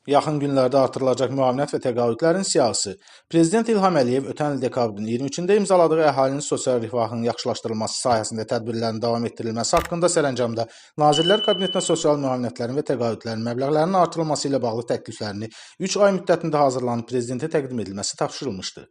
Yaxın günlərdə artırılacaq müavinət və təqaüdlərin siyahısı. Prezident İlham Əliyev ötən il dekabrın 23-də imzaladığı əhalinin sosial rifahının yaxşılaşdırılması sahəsində tədbirlərin davam etdirilməsi haqqında sərəncamda Nazirlər Kabinetinə sosial müavinətlərin və təqaüdlərin məbləğlərinin artırılması ilə bağlı təkliflərini 3 ay müddətində hazırlanıb prezidentə təqdim edilməsi tapşırılmışdı.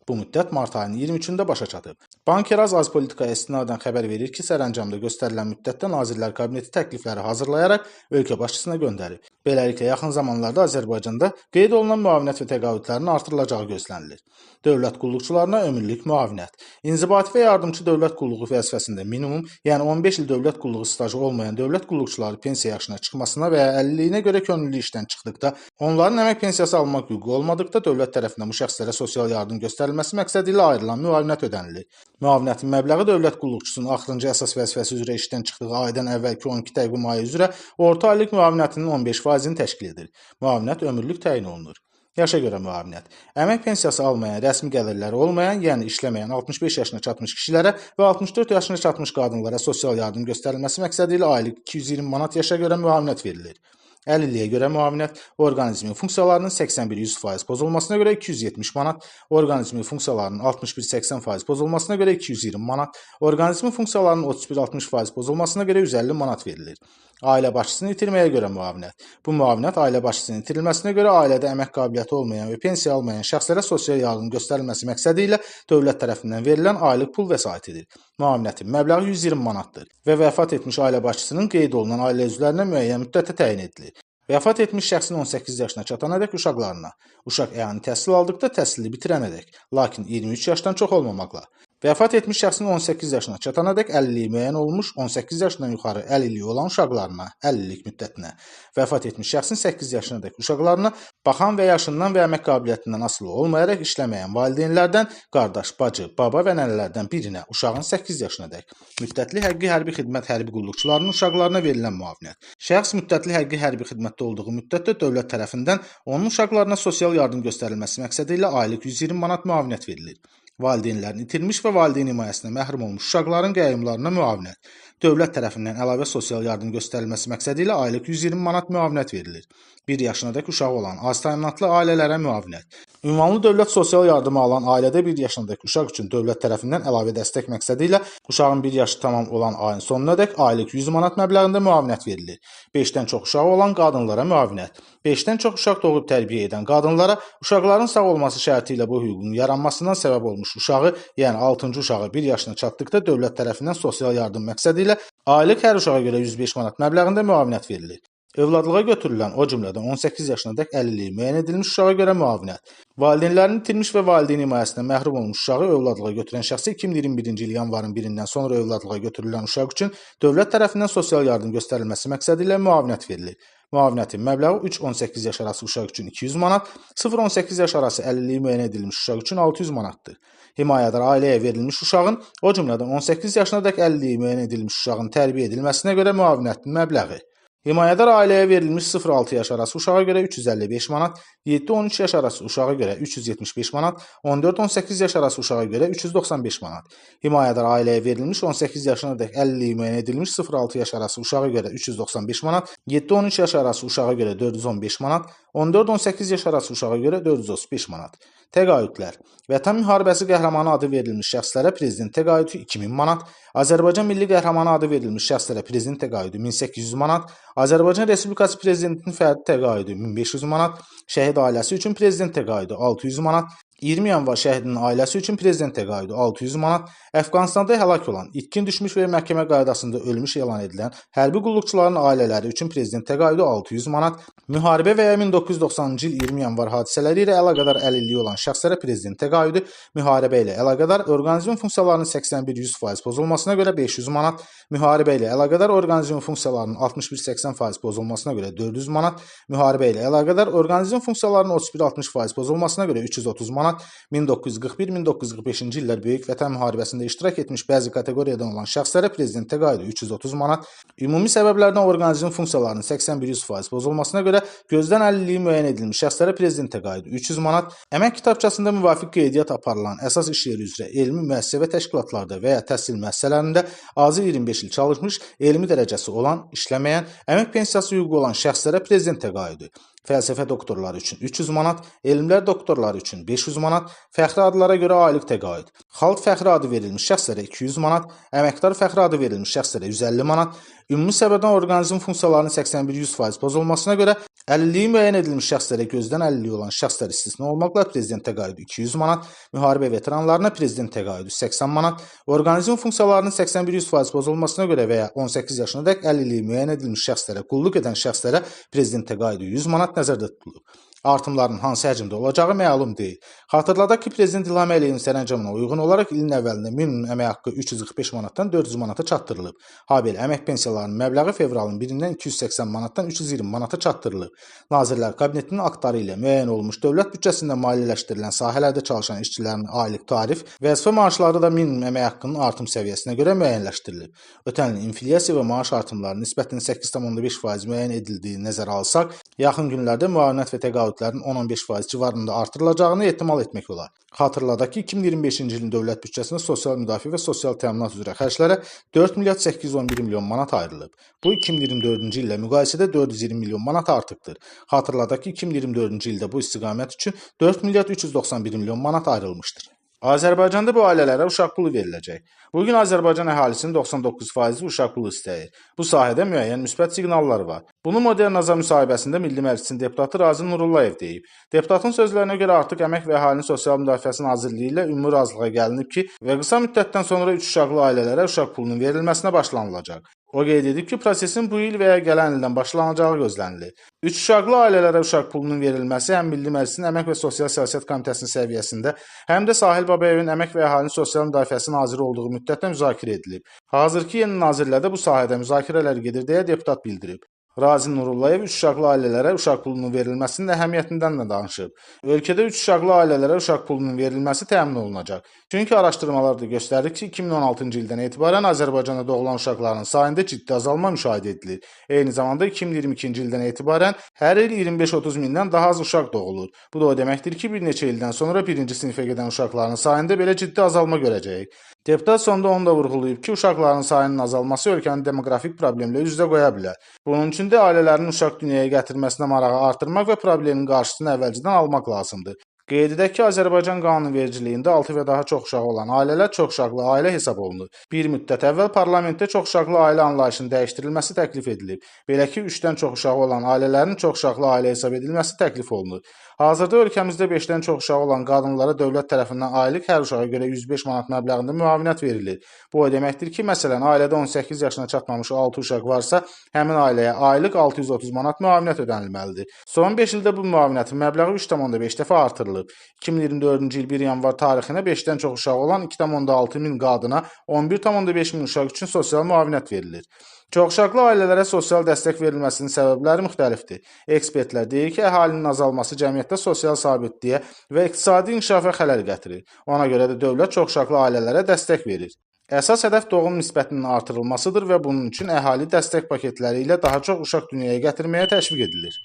Bu müddət mart ayının 23-də başa çatıb. Bankeraz Azpolitikaya istinadən xəbər verir ki, sərəncamda göstərilən müddətdə Nazirlər Kabineti təklifləri hazırlayaraq ölkə başçısına göndərir. Beləliklə, yaxın zamanlarda Azərbaycanda qeyd olunan müavinət və təqaüdlərin artırılacağı gözlənilir. Dövlət qulluqçularına ömürlük müavinət. İnzibati və yardımçı dövlət qulluğu vəzifəsində minimum, yəni 15 il dövlət qulluğu stajı olmayan dövlət qulluqçuları pensiya yaşına çıxmasına və ya əlilliyinə görə könüllü işdən çıxdıqda, onların əmək pensiyası almaq hüququ olmadıqda dövlət tərəfindən bu şəxslərə sosial yardım göstərilməsi məqsədilə ayrılan müavinət ödənilir. Müavinətin məbləği dövlət qulluqçusunun axırıncı əsas vəzifəsi üzrə işdən çıxdığı aydan əvvəlki 12 təqvim ayı üzrə orta aylıq müavinətinin 15%-ni təşkil edir. Müavinət ömürlük təyin olunur. Yaşa görə müavinət. Əmək pensiyası almayan, rəsmi gəlirləri olmayan, yəni işləməyən 65 yaşına çatmış kişilərə və 64 yaşına çatmış qadınlara sosial yardım göstərilməsi məqsədilə aylıq 220 manat yaşa görə müavinət verilir. Əlilliyə görə müavinət, orqanizmin funksiyalarının 81-100% pozulmasına görə 270 manat, orqanizmin funksiyalarının 61-80% pozulmasına görə 220 manat, orqanizmin funksiyalarının 31-60% pozulmasına görə 150 manat verilir. Ailə başçısını itirməyə görə müavinət. Bu müavinət ailə başçısının itirilməsinə görə ailədə əmək qabiliyyəti olmayan və pensiya almayan şəxslərə sosial yardım göstərilməsi məqsədilə dövlət tərəfindən verilən aylıq pul vəsaitidir. Müavinətin məbləği 120 manatdır və vəfat etmiş ailə başçısının qeyd olunan ailə üzvlərinə müəyyən müddətə təyin edilir. Vəfat etmiş şəxsin 18 yaşına çatanadək uşaqlarına, uşaq əyani təhsil aldıqda təhsili bitirənədək, lakin 23 yaşdan çox olmamaqla. Vəfat etmiş şəxsin 18 yaşına çatanadək əlilliyi müəyyən olmuş 18 yaşından yuxarı əlilliyi olan uşaqlarına, əlillik müddətinə, vəfat etmiş şəxsin 8 yaşınadək uşaqlarına baxan və yaşından və əmək qabiliyyətindən asılı olmayaraq işləməyən valideynlərdən, qardaş, bacı, baba və nənələrdən birinə, uşağın 8 yaşınadək müddətli həqqi hərbi xidmət hərbi qulluqçularının uşaqlarına verilən müavinət. Şəxs müddətli həqqi hərbi xidmətdə olduğu müddətdə dövlət tərəfindən onun uşaqlarına sosial yardım göstərilməsi məqsədilə aylıq 120 manat müavinət verilir. Valideynlərin itirmiş və valideyn himayəsinə məhrum olmuş uşaqların qəyyumlarına müavinət. Dövlət tərəfindən əlavə sosial yardım göstərilməsi məqsədilə aylıq 120 manat müavinət verilir. 1 yaşınadək uşağı olan az təminatlı ailələrə müavinət. Ünvanlı dövlət sosial yardımı alan ailədə 1 yaşındakı uşaq üçün dövlət tərəfindən əlavə dəstək məqsədilə uşağın 1 yaşı tamam olan ayın sonunadək aylıq 100 manat məbləğində müavinət verilir. 5-dən çox uşağı olan qadınlara müavinət. 5-dən çox uşaq doğub tərbiyə edən qadınlara uşaqların sağ olması şərti ilə bu hüququn yaranmasından səbəb olmuş uşağı, yəni 6-cı uşağı 1 yaşına çatdıqda dövlət tərəfindən sosial yardım məqsədilə aylıq hər uşağa görə 105 manat məbləğində müavinət verilir. Övladlığa götürülən, o cümlədən 18 yaşınadək əlilliyi müəyyən edilmiş uşağa görə müavinət. Valideynlərinin itirmiş və valideyn himayəsindən məhrum olmuş uşağı övladlığa götürən şəxsə 2021-ci il yanvarın 1-dən sonra övladlığa götürülən uşaq üçün dövlət tərəfindən sosial yardım göstərilməsi məqsədilə müavinət verilir. Müavinətin məbləği 3-18 yaş arası uşaq üçün 200 manat, 0-18 yaş arası əlilliyi müəyyən edilmiş uşaq üçün 600 manatdır. Himayədar ailəyə verilmiş uşağın, o cümlədən 18 yaşınadək əlilliyi müəyyən edilmiş uşağın tərbiyə edilməsinə görə müavinətin məbləği. Himayədar ailəyə verilmiş 0-6 yaş arası uşağa görə 355 manat, 7-13 yaş arası uşağa görə 375 manat, 14-18 yaş arası uşağa görə 395 manat. Himayədar ailəyə verilmiş 18 yaşınadək əlilliyi müəyyən edilmiş 0-6 yaş arası uşağa görə 395 manat, 7-13 yaş arası uşağa görə 415 manat, 14-18 yaş arası uşağa görə 435 manat. Təqaüdlər. Vətən müharibəsi qəhrəmanı adı verilmiş şəxslərə prezident təqaüdü 2000 manat, Azərbaycan milli qəhrəmanı adı verilmiş şəxslərə prezident təqaüdü 1800 manat, Azərbaycan Respublikası prezidentinin fərdi təqaüdü 1500 manat, şəhid ailəsi üçün prezident təqaüdü 600 manat, 20 yanvar şəhidinin ailəsi üçün prezident təqaüdü 600 manat, Əfqanistanda həlak olan, itkin düşmüş və məhkəmə qaydasında ölmüş elan edilən hərbi qulluqçuların ailələri üçün prezident təqaüdü 600 manat, müharibə və ya 1990-cı il 20 yanvar hadisələri ilə əlaqədar əlilliyi olan şəxslərə prezident təqaüdü, müharibə ilə əlaqədar orqanizmin funksiyalarının 81-100% pozulmasına görə 500 manat, müharibə ilə əlaqədar orqanizmin funksiyalarının 61-80% pozulmasına görə 400 manat, müharibə ilə əlaqədar orqanizmin funksiyalarının 31-60% pozulmasına görə 330 manat, 1941-1945-ci illər Böyük Vətən müharibəsində iştirak etmiş bəzi kateqoriyadan olan şəxslərə prezident təqaüdü 330 manat, ümumi səbəblərdən orqanizmin funksiyalarının 81-100% pozulmasına görə gözdən əlilliyi müəyyən edilmiş şəxslərə prezident təqaüdü 300 manat, əmək kitabçasında müvafiq qeydiyyat aparılan əsas iş yeri üzrə elmi müəssisə və təşkilatlarda və ya təhsil müəssisələrində azı 25 il çalışmış, elmi dərəcəsi olan, işləməyən, əmək pensiyası hüququ olan şəxslərə prezident təqaüdü. fəlsəfə doktorları üçün 300 manat, elmlər doktorları üçün 500 manat, fəxri adlara görə aylıq təqaüd, xalq fəxri adı verilmiş şəxslərə 200 manat, əməkdar fəxri adı verilmiş şəxslərə 150 manat, ümumi səbəbdən orqanizm funksiyalarının 81-100% pozulmasına görə əlilliyi müəyyən edilmiş şəxslərə gözdən əlilliyi olan şəxslər istisna olmaqla prezident təqaüdü 200 manat, müharibə veteranlarına prezident təqaüdü 80 manat, orqanizm funksiyalarının 81-100% pozulmasına görə və ya 18 yaşınadək əlilliyi müəyyən edilmiş şəxslərə qulluq edən şəxslərə prezident təqaüdü 100 manat nəzərdə tutulub. Artımların hansı həcmdə olacağı məlum deyil. Xatırladaq ki, Prezident İlham Əliyevin sərəncamına uyğun olaraq ilin əvvəlində minimum əmək haqqı 345 manatdan 400 manata çatdırılıb. Habelə əmək pensiyalarının məbləği fevralın 1-dən 280 manatdan 320 manata çatdırılıb. Nazirlər Kabinetinin aktları ilə müəyyən olunmuş dövlət büdcəsində maliyyələşdirilən sahələrdə çalışan işçilərin aylıq tarif, vəzifə maaşları da minimum əmək haqqının artım səviyyəsinə görə müəyyənləşdirilib. Ötən il inflyasiya və maaş artımları nisbətinin 8,5% müəyyən edildiyi nəzərə alsaq, yaxın günlərdə müavinət və təqaüdlərin 10-15% civarında artırılacağını ehtimal etmək olar. Xatırladaq ki, 2025-ci ilin dövlət büdcəsində sosial müdafiə və sosial təminat üzrə xərclərə 4 milyard 811 milyon manat ayrılıb. Bu 2024-cü illə müqayisədə 420 milyon manat artıqdır. Xatırladaq ki, 2024-cü ildə bu istiqamət üçün 4 milyard 391 milyon manat ayrılmışdır. Azərbaycanda bu ailələrə uşaq pulu veriləcək. Bugün Azərbaycan əhalisinin 99%-i uşaq pulu istəyir. Bu sahədə müəyyən müsbət siqnallar var. Bunu Modern Azam müsahibəsində Milli Məclisin deputatı Razin Nurullayev deyib. Deputatın sözlərinə görə artıq Əmək və Əhalinin Sosial Müdafiəsi Nazirliyi ilə ümumi razılığa gəlinib ki, və qısa müddətdən sonra 3 uşaqlı ailələrə uşaq pulunun verilməsinə başlanılacaq. O qeyd edib ki, prosesin bu il və ya gələn ildən başlanacağı gözlənilir. 3 uşaqlı ailələrə uşaq pulunun verilməsi həm Milli Məclisin Əmək və Sosial Siyasət Komitəsinin səviyyəsində, həm də Sahil Babayevin Əmək və Əhalinin Sosial Müdafiəsi naziri olduğu müddətdə müzakirə edilib. Hazırki yeni nazirlərdə bu sahədə müzakirələr gedir deyə deputat bildirib. Razin Nurullayev 3 uşaqlı ailələrə uşaq pulunun verilməsinin əhəmiyyətindən də danışıb. Ölkədə 3 uşaqlı ailələrə uşaq pulunun verilməsi təmin olunacaq. Çünki araşdırmalar da göstərir ki, 2016-cı ildən etibarən Azərbaycanda doğulan uşaqların sayında ciddi azalma müşahidə edilir. Eyni zamanda 2022-ci ildən etibarən hər il 25-30 mindən daha az uşaq doğulur. Bu da o deməkdir ki, bir neçə ildən sonra 1-ci sinifə gedən uşaqların sayında belə ciddi azalma görəcəyik. Deputat sonda onu da vurğulayıb ki, uşaqların sayının azalması ölkənin demoqrafik problemlə üz-üzə qoya bilər. Bunun üçün də ailələrin uşaq dünyaya gətirməsinə marağı artırmaq və problemin qarşısını əvvəlcədən almaq lazımdır. Qeyd edək ki, Azərbaycan qanunvericiliyində 6 və daha çox uşağı olan ailələr çoxuşaqlı ailə hesab olunur. Bir müddət əvvəl parlamentdə çoxuşaqlı ailə anlayışının dəyişdirilməsi təklif edilib. Belə ki, 3-dən çox uşağı olan ailələrin çoxuşaqlı ailə hesab edilməsi təklif olunur. Hazırda ölkəmizdə 5-dən çox uşağı olan qadınlara dövlət tərəfindən aylıq hər uşağa görə 105 manat məbləğində müavinət verilir. Bu o deməkdir ki, məsələn, ailədə 18 yaşına çatmamış 6 uşaq varsa, həmin ailəyə aylıq 630 manat müavinət ödənilməlidir. Son 5 ildə bu müavinətin məbləği 3,5 dəfə artırılıb. 2024-cü il 1 yanvar tarixinə 5-dən çox uşağı olan 2,6 min qadına 11,5 min uşaq üçün sosial müavinət verilir. Çoxuşaqlı ailələrə sosial dəstək verilməsinin səbəbləri müxtəlifdir. Ekspertlər deyir ki, əhalinin azalması cəmiyyətdə sosial sabitliyə və iqtisadi inkişafa xələl gətirir. Ona görə də dövlət çoxuşaqlı ailələrə dəstək verir. Əsas hədəf doğum nisbətinin artırılmasıdır və bunun üçün əhali dəstək paketləri ilə daha çox uşaq dünyaya gətirməyə təşviq edilir.